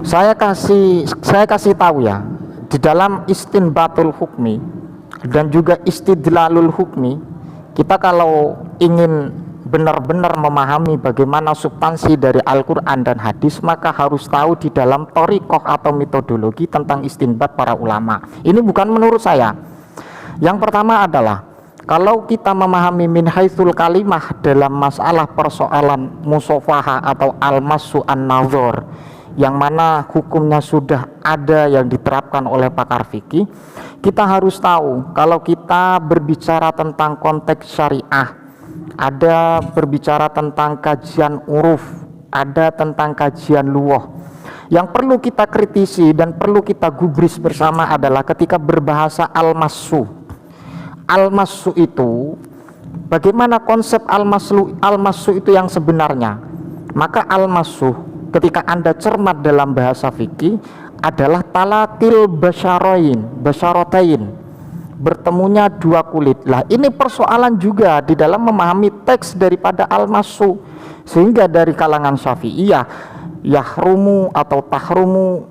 Saya kasih tahu ya, di dalam istinbatul hukmi dan juga istidlalul hukmi, kita kalau ingin benar-benar memahami bagaimana substansi dari Al-Quran dan hadis, maka harus tahu di dalam thoriqoh atau metodologi tentang istinbat para ulama. Ini bukan menurut saya. Yang pertama adalah, kalau kita memahami min haitsul kalimah dalam masalah persoalan musofaha atau al-masu an-nazor, yang mana hukumnya sudah ada yang diterapkan oleh pakar fikih, kita harus tahu kalau kita berbicara tentang konteks syariah, ada berbicara tentang kajian uruf, ada tentang kajian luwah. Yang perlu kita kritisi dan perlu kita gubris bersama adalah ketika berbahasa al-masu. Al-masu itu, bagaimana konsep al-masu itu yang sebenarnya? Maka al-masu, ketika Anda cermat dalam bahasa fikih, adalah talaqil basyarotain, bertemunya dua kulit. Lah, ini persoalan juga di dalam memahami teks daripada al-masu, sehingga dari kalangan Syafi'iyah yahrumu atau tahrumu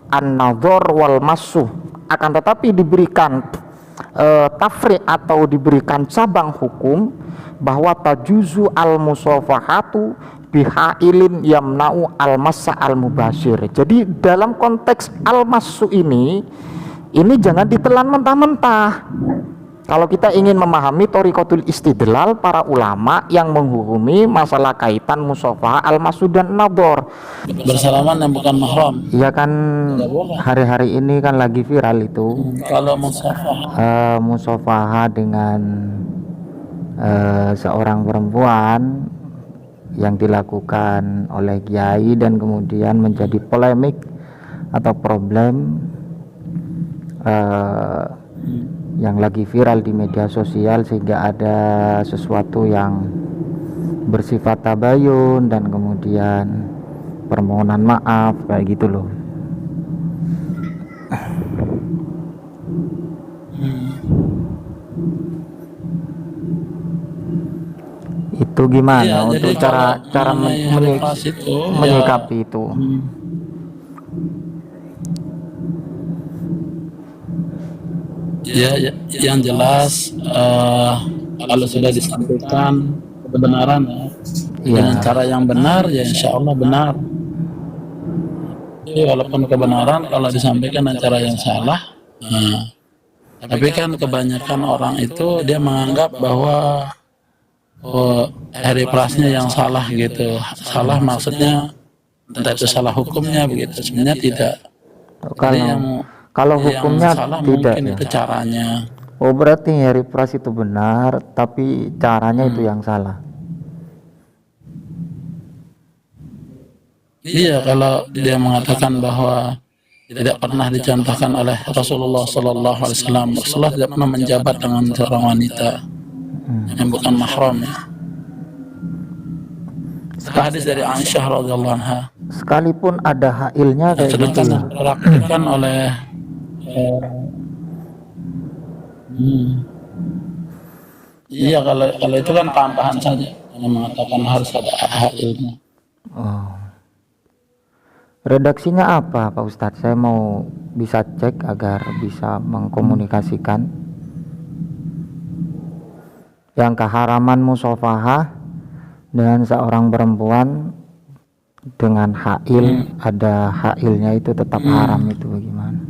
an-nadhar wal masu, akan tetapi diberikan tafri' atau diberikan cabang hukum bahwa tajuzu al-musafahatu bihailin yamna'u al-massa al-mubashir. Jadi dalam konteks al-masu ini jangan ditelan mentah-mentah. Kalau kita ingin memahami thoriqatul istidlal para ulama yang menghukumi masalah kaitan musafah al-masu dan nadhar. Bersalaman yang bukan mahram. Iya kan, hari-hari ini kan lagi viral itu. Kalau musafah Musafah dengan seorang perempuan yang dilakukan oleh kiai dan kemudian menjadi polemik atau problem yang lagi viral di media sosial, sehingga ada sesuatu yang bersifat tabayun dan kemudian permohonan maaf kayak gitu loh. Itu gimana ya, untuk cara menyikapi itu? Ya, yang jelas kalau sudah disampaikan kebenaran dengan cara yang benar, ya insya Allah benar. Jadi walaupun kebenaran kalau disampaikan dengan cara yang salah, tapi kan kebanyakan orang itu dia menganggap bahwa prasnya yang salah gitu. Salah maksudnya entah itu salah hukumnya begitu, sebenarnya tidak. Kalau hukumnya salah tidak mungkin ya? Itu caranya. Oh, berarti hari pras itu benar tapi caranya itu yang salah. Iya, kalau dia mengatakan bahwa tidak pernah dicontohkan oleh Rasulullah Sallallahu Alaihi Wasallam, Rasulullah tidak pernah menjabat dengan seorang wanita yang bukan mahram. Hadis dari Aisyah radhiyallahu anha. Sekalipun ada hailnya kayak gitu ya. Dilakukan oleh iya, kalau itu kan tambahan saja, yang mengatakan harus ada hailnya. Oh. Redaksinya apa Pak Ustadz? Saya mau bisa cek agar bisa mengkomunikasikan yang keharaman musafahah dengan seorang perempuan dengan hail, ada hailnya itu tetap haram, itu bagaimana?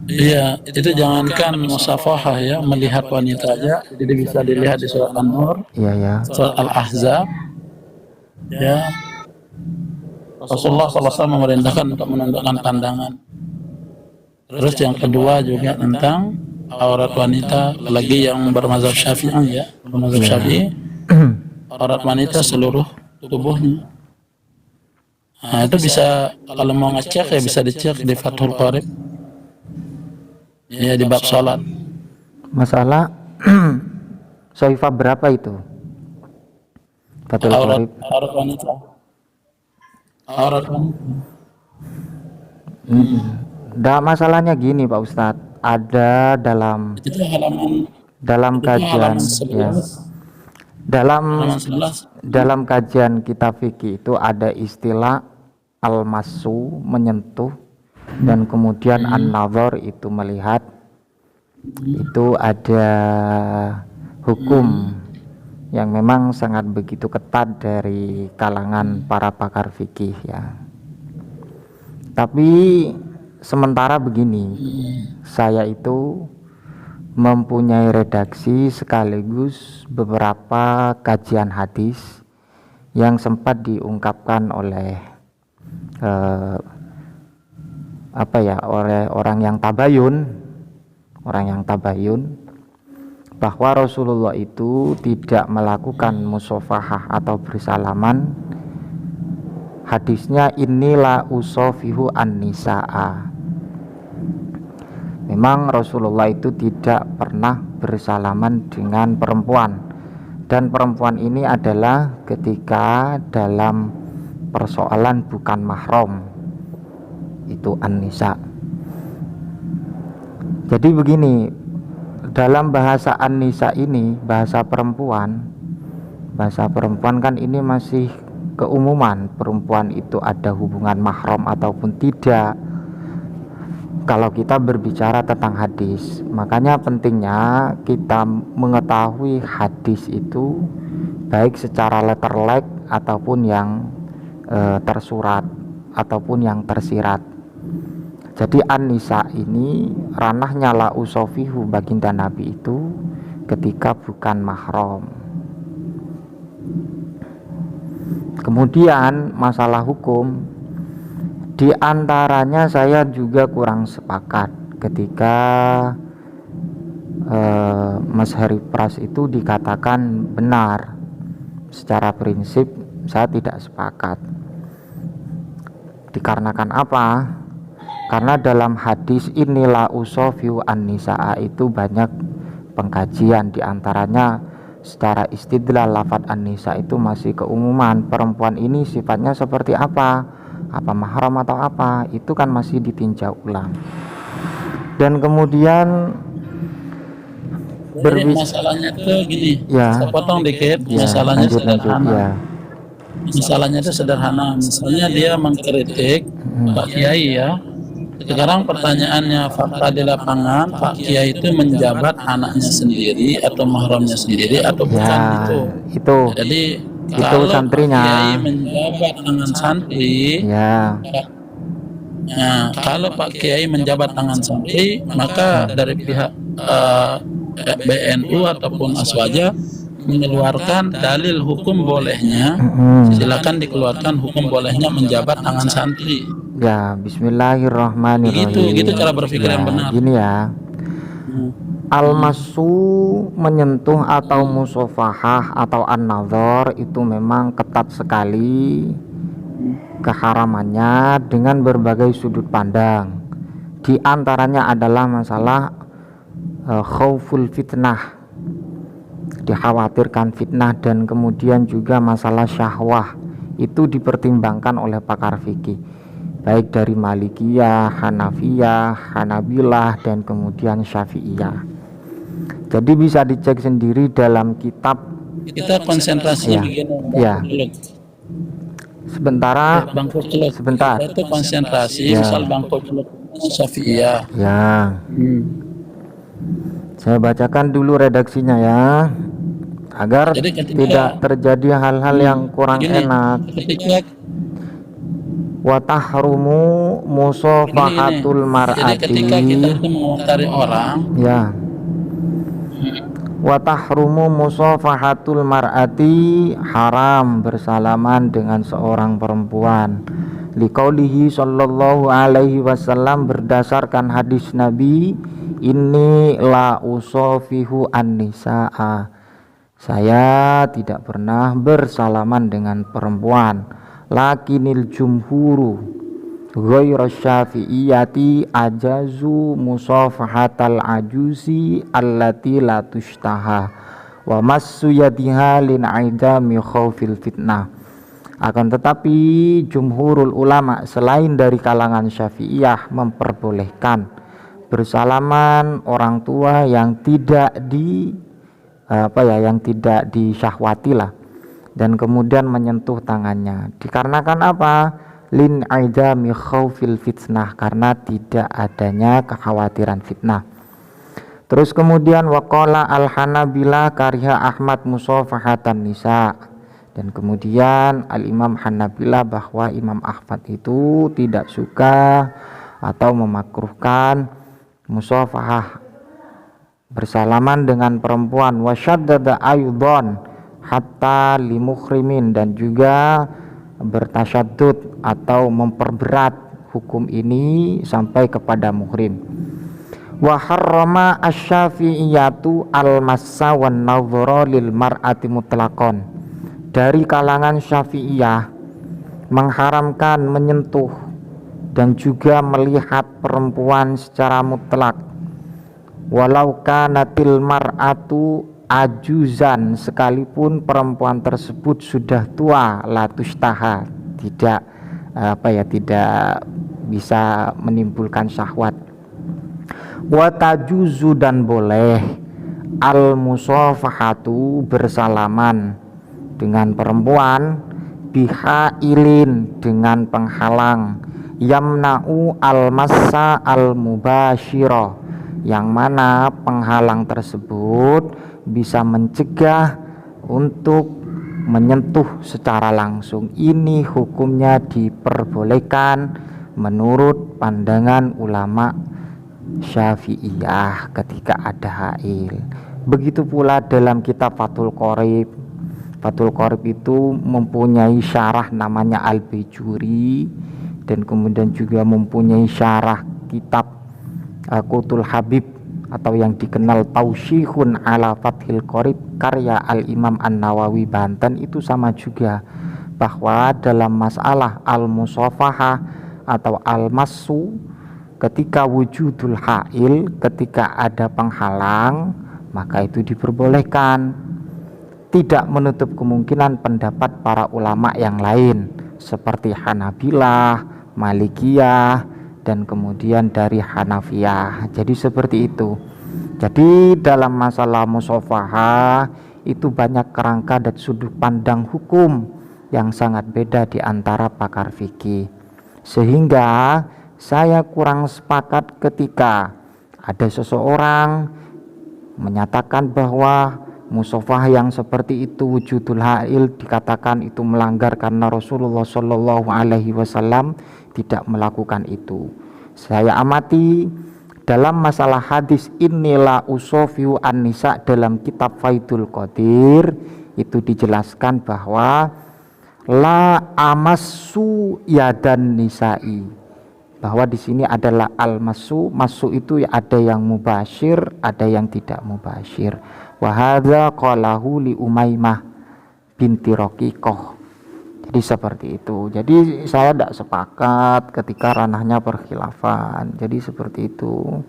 Iya, itu jangankan musafahah ya, melihat wanita aja, jadi bisa dilihat di surat An-Nur, Iya, surat Al-Ahzab. Ya, Rasulullah SAW memerintahkan untuk menundukkan pandangan. Terus yang kedua juga tentang aurat wanita, lagi yang bermazhab Syafi'i ya, bermazhab Syafi'i, aurat wanita seluruh tubuhnya. Nah, itu bisa, kalau mau ngecek ya bisa dicek di Fathul Qarib. Ya, di bab salat. Masalah soifah berapa itu? Fathul Qarib. Aurat wanita. Aurat wanita. Nah, masalahnya gini Pak Ustadz, ada dalam kajian ya, Dalam halaman 11. dalam kajian kitab fikih itu ada istilah al-masu, menyentuh, dan kemudian an-nazar itu melihat. Itu ada hukum yang memang sangat begitu ketat dari kalangan para pakar fikih ya. Tapi sementara begini, saya itu mempunyai redaksi sekaligus beberapa kajian hadis yang sempat diungkapkan oleh oleh orang yang tabayun bahwa Rasulullah itu tidak melakukan musafahah atau bersalaman. Hadisnya inilah usofihu an-nisa'a. Memang Rasulullah itu tidak pernah bersalaman dengan perempuan, dan perempuan ini adalah ketika dalam persoalan bukan mahram, itu an-nisa. Jadi begini, dalam bahasa an-nisa ini, bahasa perempuan kan ini masih keumuman, perempuan itu ada hubungan mahram ataupun tidak. Kalau kita berbicara tentang hadis, makanya pentingnya kita mengetahui hadis itu baik secara letterlek ataupun yang tersurat ataupun yang tersirat. Jadi an-nisa ini ranahnya la usofihu baginda Nabi itu ketika bukan mahram. Kemudian masalah hukum, di antaranya saya juga kurang sepakat ketika Mas Hari Pras itu dikatakan benar. Secara prinsip saya tidak sepakat. Dikarenakan apa? Karena dalam hadis inilah usofiu an-nisa'a itu banyak pengkajian, di antaranya secara istidlal lafadz an-nisa itu masih keumuman, perempuan ini sifatnya seperti apa mahram atau apa, itu kan masih ditinjau ulang. Dan kemudian masalahnya itu gini, ya, saya potong dikit. ya, Masalahnya lanjut, sederhana. ya. Masalahnya itu sederhana. Misalnya dia mengkritik Pak Kiai ya. Sekarang pertanyaannya, fakta di lapangan, Pak Kiai itu menjabat anaknya sendiri atau mahramnya sendiri atau bukan Itu. Jadi Itu kalau santrinya. Pak Kiai menjabat tangan santri, Ya. nah, kalau Pak Kiai menjabat tangan santri, maka dari pihak BNU ataupun Aswaja mengeluarkan dalil hukum bolehnya. Silakan dikeluarkan hukum bolehnya menjabat tangan santri. Ya, bismillahirrahmanirrahim. Gitu cara berpikir yang benar. Gini ya. Al-masu, menyentuh atau musafahah atau an-nazar itu memang ketat sekali keharamannya dengan berbagai sudut pandang. Di antaranya adalah masalah khauful fitnah, dikhawatirkan fitnah, dan kemudian juga masalah syahwah itu dipertimbangkan oleh pakar fikih baik dari Malikiyah, Hanafiyah, Hanabilah, dan kemudian Syafi'iyah. Jadi bisa dicek sendiri dalam kitab. Kita konsentrasinya begini. Ya. Sebentar. Itu konsentrasi. Misal bangku Syafi'iyah. Ya. Saya bacakan dulu redaksinya ya, agar tidak terjadi hal-hal yang kurang enak. Wa tahrumu musafahatul mar'ati. Jadi ketika kita mengomentari orang, ya. Wa tahrumu musafahatul mar'ati, haram bersalaman dengan seorang perempuan. Liqaulihi sallallahu alaihi wasallam, berdasarkan hadis Nabi, ini la usofihu an-nisa'a, saya tidak pernah bersalaman dengan perempuan. Lakinil jumhuru ghairu syafi'iyati ajazu musafahatal ajuzi allati la tushtaha wa massu yadiha lin aidami khaufil fitnah. Akan tetapi jumhurul ulama selain dari kalangan Syafi'iyah memperbolehkan bersalaman orang tua yang tidak yang tidak disyahwati lah, dan kemudian menyentuh tangannya dikarenakan apa? Lin aidami khaufil fitnah, karena tidak adanya kekhawatiran fitnah. Terus kemudian waqala al-Hanabilah kariha Ahmad musafahatan nisa, dan kemudian al-Imam Hanabilah bahwa Imam Ahmad itu tidak suka atau memakruhkan musafahah, bersalaman dengan perempuan, wasyaddada ayudon hatta limukhrimin, dan juga bertasyaddud atau memperberat hukum ini sampai kepada muhrim. Wa harrama asy-Syafi'iyatu al-massa wan nadhara lil mar'ati mutlaqan, dari kalangan Syafi'iyah mengharamkan menyentuh dan juga melihat perempuan secara mutlak, walau kanatil mar'atu ajuzan, sekalipun perempuan tersebut sudah tua, latustaha, tidak tidak bisa menimbulkan syahwat. Wa tajuzu, dan boleh al musafahatu, bersalaman dengan perempuan, bihailin, dengan penghalang, yamna'u al massa al mubashiro, yang mana penghalang tersebut bisa mencegah untuk menyentuh secara langsung. Ini hukumnya diperbolehkan menurut pandangan ulama Syafi'iyah ketika ada hail. Begitu pula dalam kitab Fathul Qorib. Fathul Qorib itu mempunyai syarah namanya Al-Bajuri, dan kemudian juga mempunyai syarah kitab Qutul Habib atau yang dikenal Tausyihun ala Fathil Qorib karya Al-Imam An-Nawawi Banten. Itu sama juga bahwa dalam masalah al-musafahah atau al-massu, ketika wujudul hail, ketika ada penghalang, maka itu diperbolehkan. Tidak menutup kemungkinan pendapat para ulama yang lain seperti Hanabilah, Malikiyah, dan kemudian dari Hanafiyah. Jadi seperti itu. Jadi dalam masalah musafahah itu banyak kerangka dan sudut pandang hukum yang sangat beda di antara pakar fikih, sehingga saya kurang sepakat ketika ada seseorang menyatakan bahwa musafahah yang seperti itu wujudul hail dikatakan itu melanggar karena Rasulullah Shallallahu Alaihi Wasallam tidak melakukan itu. Saya amati dalam masalah hadis inilah usofiu an-nisa dalam kitab Faidul Qadir, itu dijelaskan bahwa la amassu yadan nisa'i, bahwa di sini adalah al-masu, masu itu ada yang mubashir, ada yang tidak mubashir. Wa hadza qalahu li Umaymah binti Raqiqah. Jadi seperti itu. Jadi saya tidak sepakat ketika ranahnya perkhilafan. Jadi seperti itu.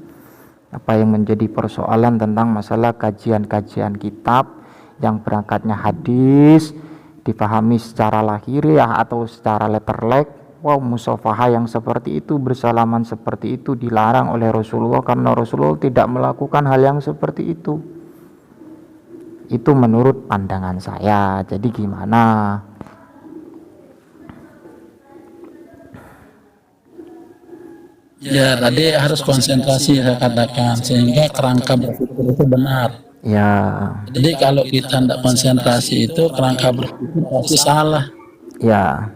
Apa yang menjadi persoalan tentang masalah kajian-kajian kitab yang berangkatnya hadis dipahami secara lahiriah atau secara letterlek. Wow, musafahah yang seperti itu, bersalaman seperti itu dilarang oleh Rasulullah karena Rasulullah tidak melakukan hal yang seperti itu. Itu menurut pandangan saya. Jadi gimana? Ya, tadi harus konsentrasi saya katakan, sehingga kerangka berpikir itu benar. Ya. Jadi kalau kita tidak konsentrasi itu kerangka berpikir pasti salah. Ya.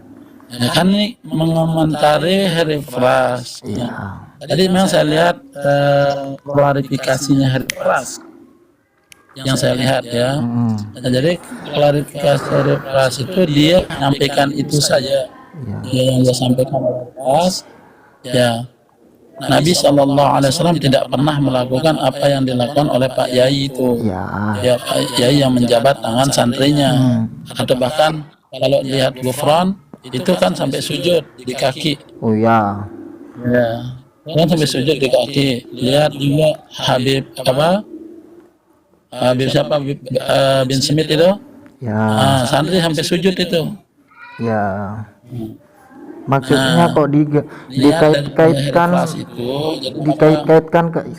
Ya kan ini mengomentari Harry Fras. Ya. Tadi memang saya lihat klarifikasinya Harry Fras yang saya lihat ya. Nah, jadi klarifikasi Harry Fras itu dia menyampaikan itu saja. Yang dia sampaikan Harry Fras, ya Nabi SAW tidak pernah melakukan apa yang dilakukan oleh Pak Yai itu. Ya Pak Yai yang menjabat tangan santrinya. Atau bahkan kalau lihat Gufron itu kan sampai sujud di kaki. Oh ya. Ya. Kan sampai sujud di kaki. Lihat juga Habib Habib siapa? Bin Smith itu. Ya. Santri sampai sujud itu. Ya. Maksudnya kok dikait-kaitkan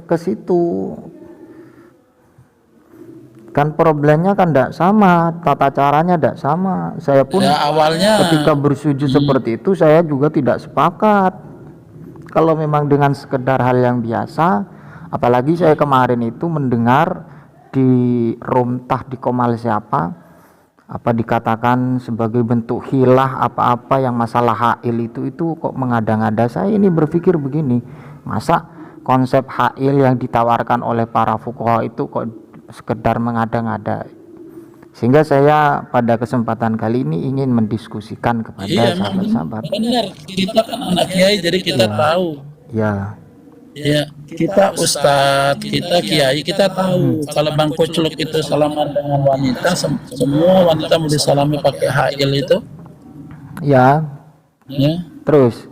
ke situ. kan problemnya kan tidak sama, tata caranya tidak sama. Saya pun Ya awalnya ketika bersujud seperti itu saya juga tidak sepakat. Kalau memang dengan sekedar hal yang biasa, apalagi saya kemarin itu mendengar di Romtah di Komal siapa, apa dikatakan sebagai bentuk hilah apa-apa yang masalah ha'il itu kok mengada-ngada. Saya ini berpikir begini, masa konsep ha'il yang ditawarkan oleh para fuqaha itu kok sekedar mengada-ngada. Sehingga saya pada kesempatan kali ini ingin mendiskusikan kepada iya sahabat-sahabat. benar, kita kan anak kiai jadi kita tahu. Ya, Ya, kita ustadz, kita kiai, kita tahu kalau Bang Kucluk itu salaman dengan wanita, semua wanita mau disalami pakai ha'il itu. ya, Ya, terus